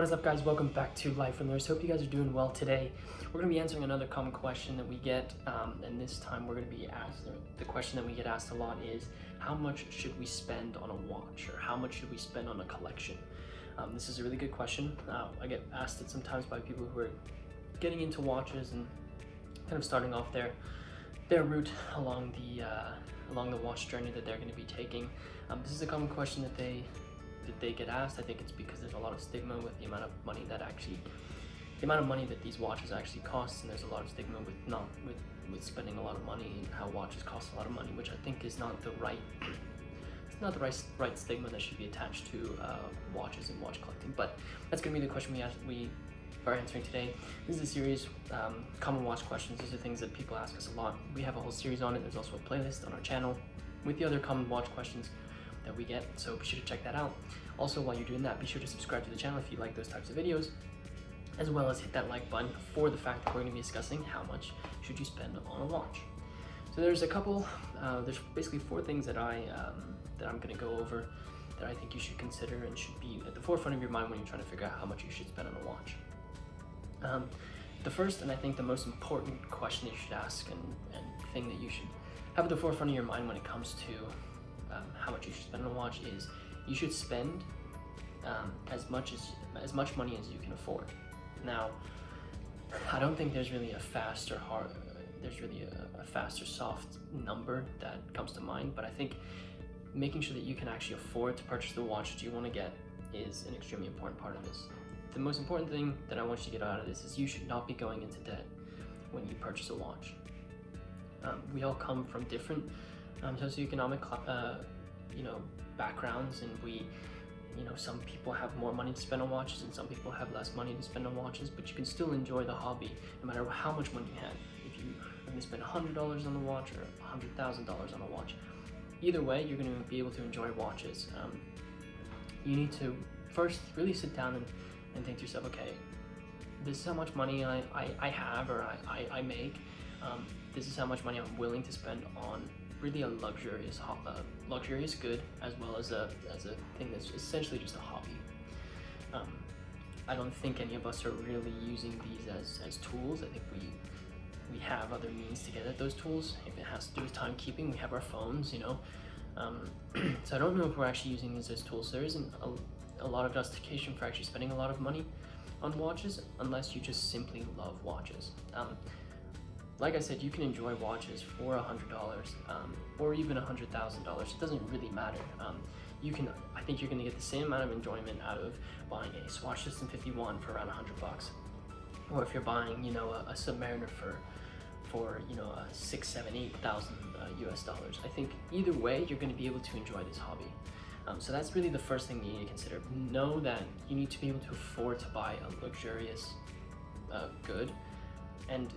What is up, guys? Welcome back to Life with Nerds. Hope you guys are doing well today. We're going to be answering another common question that we get, and this time we're going to be asked, the question that we get asked a lot is, how much should we spend on a watch, or how much should we spend on a collection? This is a really good question. I get asked it sometimes by people who are getting into watches and kind of starting off their route along the watch journey that they're going to be taking. This is a common question that they get asked. I think it's because there's a lot of stigma with the amount of money that these watches actually cost, and there's a lot of stigma with spending a lot of money and how watches cost a lot of money, which I think is not the right stigma that should be attached to watches and watch collecting. But that's gonna be the question we are answering today. This is a series, common watch questions. These are things that people ask us a lot. We have a whole series on it. There's also a playlist on our channel with the other common watch questions that we get, so be sure to check that out. Also, while you're doing that, be sure to subscribe to the channel if you like those types of videos, as well as hit that like button for the fact that we're going to be discussing how much should you spend on a watch. So there's there's basically 4 things that I'm going to go over that I think you should consider and should be at the forefront of your mind when you're trying to figure out how much you should spend on a watch. The first, and I think the most important question that you should ask and thing that you should have at the forefront of your mind when it comes to how much you should spend on a watch is you should spend as much money as you can afford. Now, I don't think there's really a fast or soft number that comes to mind, but I think making sure that you can actually afford to purchase the watch that you want to get is an extremely important part of this. The most important thing that I want you to get out of this is you should not be going into debt when you purchase a watch. We all come from different socioeconomic backgrounds, and some people have more money to spend on watches and some people have less money to spend on watches, but you can still enjoy the hobby no matter how much money you have. If you are going to spend $100 on the watch or $100,000 on a watch, either way you're going to be able to enjoy watches. You need to first really sit down and think to yourself, okay, this is how much money I have or I make. This is how much money I'm willing to spend on really a luxurious good, as well as a thing that's essentially just a hobby. I don't think any of us are really using these as tools. I think we have other means to get at those tools. If it has to do with timekeeping, we have our phones, so I don't know if we're actually using these as tools. There isn't a lot of justification for actually spending a lot of money on watches unless you just simply love watches. Like I said, you can enjoy watches for $100 or even $100,000. It doesn't really matter. I think you're going to get the same amount of enjoyment out of buying a Swatch System 51 for around $100, or if you're buying, a Submariner for $6,000, $7,000, $8,000 US dollars. I think either way, you're going to be able to enjoy this hobby. So that's really the first thing that you need to consider. Know that you need to be able to afford to buy a luxurious good, and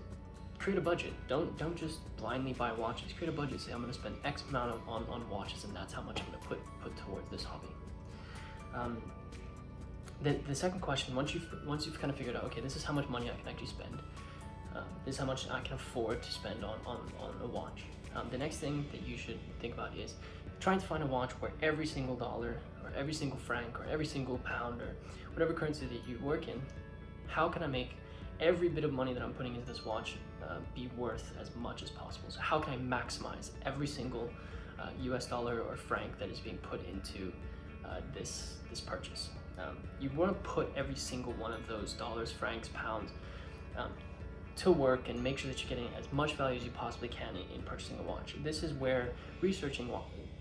create a budget. Don't just blindly buy watches. Create a budget. Say, I'm going to spend X amount on watches, and that's how much I'm going to put towards this hobby. The second question, once you've kind of figured out, okay, this is how much money I can actually spend. This is how much I can afford to spend on a watch. The next thing that you should think about is trying to find a watch where every single dollar, or every single franc, or every single pound, or whatever currency that you work in, how can I make every bit of money that I'm putting into this watch be worth as much as possible? So how can I maximize every single US dollar or franc that is being put into this purchase? You want to put every single one of those dollars, francs, pounds to work, and make sure that you're getting as much value as you possibly can in purchasing a watch. This is where researching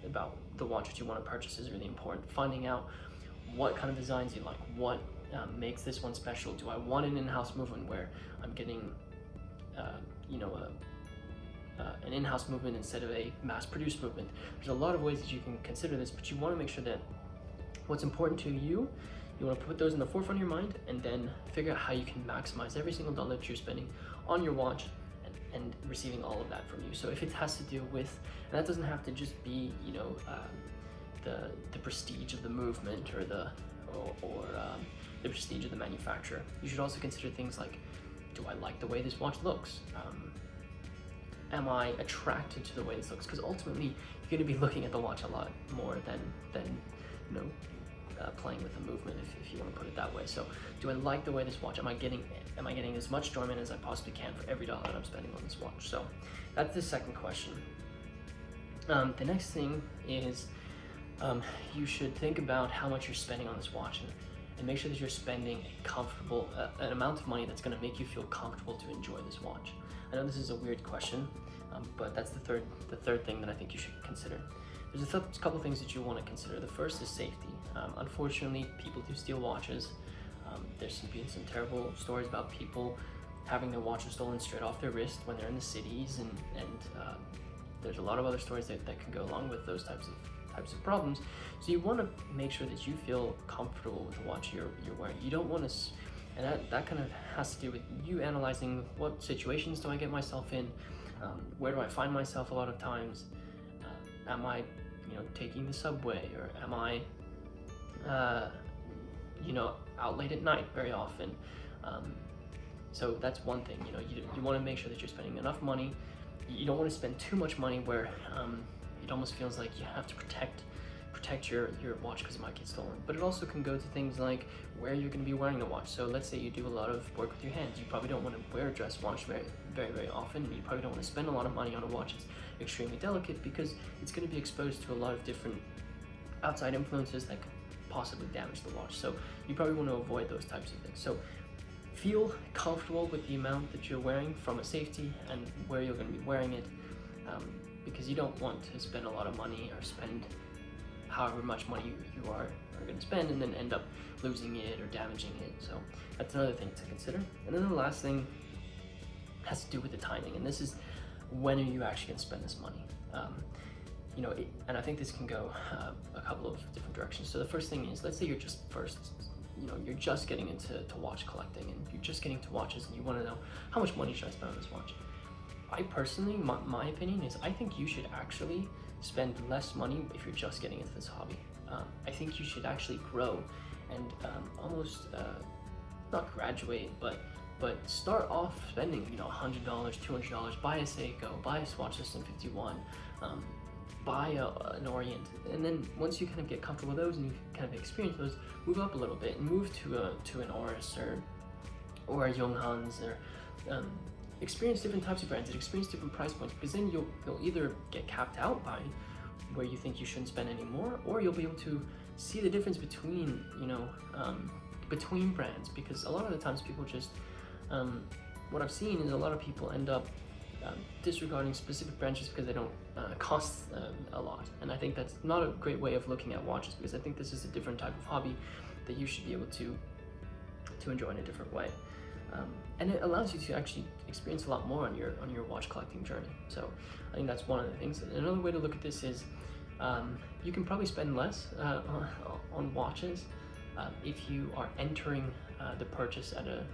about the watches you want to purchase is really important. Finding out what kind of designs you like, what makes this one special. Do I want an in-house movement where I'm getting an in-house movement instead of a mass-produced movement? There's a lot of ways that you can consider this, but you want to make sure that what's important to you want to put those in the forefront of your mind, and then figure out how you can maximize every single dollar that you're spending on your watch and receiving all of that from you. So if it has to do with, and that doesn't have to just be the prestige of the movement or the prestige of the manufacturer. You should also consider things like, do I like the way this watch looks? Am I attracted to the way this looks? Because ultimately, you're going to be looking at the watch a lot more than playing with the movement, if you want to put it that way. So do I like the way this watch? Am I getting as much enjoyment as I possibly can for every dollar that I'm spending on this watch? So that's the second question. The next thing is you should think about how much you're spending on this watch, and make sure that you're spending a comfortable an amount of money that's going to make you feel comfortable to enjoy this watch. I know this is a weird question, but that's the third thing that I think you should consider. There's a couple things that you want to consider. The first is safety. Unfortunately, people do steal watches. There's been some terrible stories about people having their watches stolen straight off their wrist when they're in the cities, and there's a lot of other stories that can go along with those types of problems. So you want to make sure that you feel comfortable with the watch you're wearing. You don't want to, and that kind of has to do with you analyzing what situations do I get myself in, where do I find myself a lot of times. Am I, taking the subway, or am I, out late at night very often? So that's one thing. You want to make sure that you're spending enough money. You don't want to spend too much money where it almost feels like you have to protect your watch because it might get stolen. But it also can go to things like where you're going to be wearing the watch. So let's say you do a lot of work with your hands. You probably don't want to wear a dress watch very, very, very often, and you probably don't want to spend a lot of money on a watch that's extremely delicate, because it's going to be exposed to a lot of different outside influences that could possibly damage the watch. So you probably want to avoid those types of things. So feel comfortable with the amount that you're wearing from a safety and where you're going to be wearing it, because you don't want to spend a lot of money or spend however much money you are going to spend and then end up losing it or damaging it. So that's another thing to consider. And then the last thing has to do with the timing, and this is, when are you actually going to spend this money? And I think this can go a couple of different directions. So the first thing is, let's say you're just getting into watch collecting, and you're just getting to watches, and you want to know, how much money should I spend on this watch? I personally, my opinion is, I think you should actually spend less money if you're just getting into this hobby. I think you should actually grow and almost not graduate, but start off spending $100, $200, buy a Seiko, buy a Swatch System 51, buy an Orient, and then once you kind of get comfortable with those and you kind of experience those, move up a little bit and move to an Oris or a Junghans, or experience different types of brands and experience different price points, because then you'll either get capped out by where you think you shouldn't spend any more, or you'll be able to see the difference between between brands. Because a lot of the times people just what I've seen is a lot of people end up disregarding specific brands just because they don't cost a lot, and I think that's not a great way of looking at watches, because I think this is a different type of hobby that you should be able to enjoy in a different way. And it allows you to actually experience a lot more on your watch collecting journey. So I think that's one of the things. Another way to look at this is you can probably spend less on watches if you are entering the purchase at a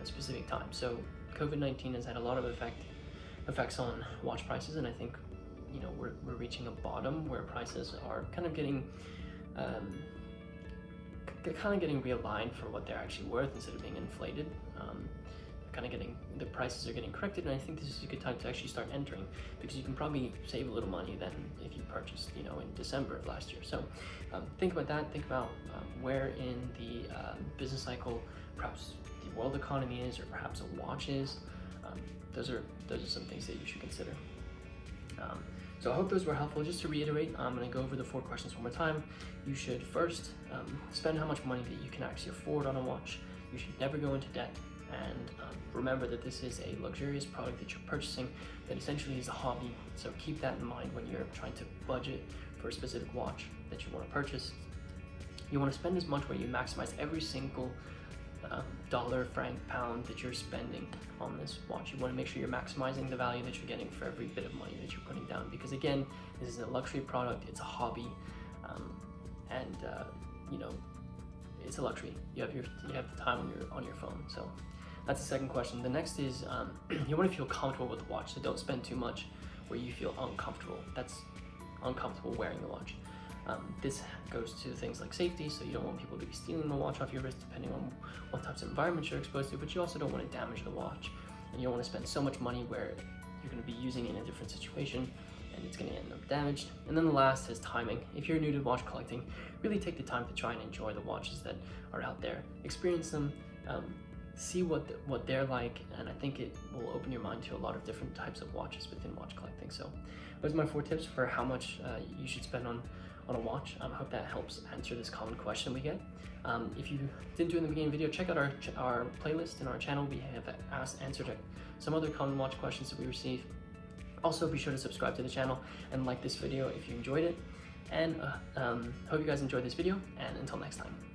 specific time. So COVID-19 has had a lot of effects on watch prices, and I think we're reaching a bottom where prices are kind of getting realigned for what they're actually worth instead of being inflated. The prices are getting corrected, and I think this is a good time to actually start entering, because you can probably save a little money than if you purchased in December of last year. So think about that. Think about where in the business cycle perhaps the world economy is, or perhaps a watch is. Those are some things that you should consider. So I hope those were helpful. Just to reiterate, I'm going to go over the 4 questions one more time. You should first spend how much money that you can actually afford on a watch. You should never go into debt, and remember that this is a luxurious product that you're purchasing that essentially is a hobby. So keep that in mind when you're trying to budget for a specific watch that you want to purchase. You want to spend as much where you maximize every single dollar, franc, pound that you're spending on this watch. You want to make sure you're maximizing the value that you're getting for every bit of money that you're putting down, because again, this is a luxury product, it's a hobby, and it's a luxury. You have the time on your phone. So that's the second question. The next is you want to feel comfortable with the watch, so don't spend too much where you feel uncomfortable. That's uncomfortable wearing the watch. This goes to things like safety, so you don't want people to be stealing the watch off your wrist depending on what types of environments you're exposed to, but you also don't want to damage the watch, and you don't want to spend so much money where you're going to be using it in a different situation and it's going to end up damaged. And then the last is timing. If you're new to watch collecting, really take the time to try and enjoy the watches that are out there. Experience them, see what they're like, and I think it will open your mind to a lot of different types of watches within watch collecting. So those are my 4 tips for how much you should spend on a watch. I hope that helps answer this common question we get. If you didn't do it in the beginning of the video, check out our playlist in our channel. We have answered some other common watch questions that we receive. Also, be sure to subscribe to the channel and like this video if you enjoyed it. And hope you guys enjoyed this video, and until next time.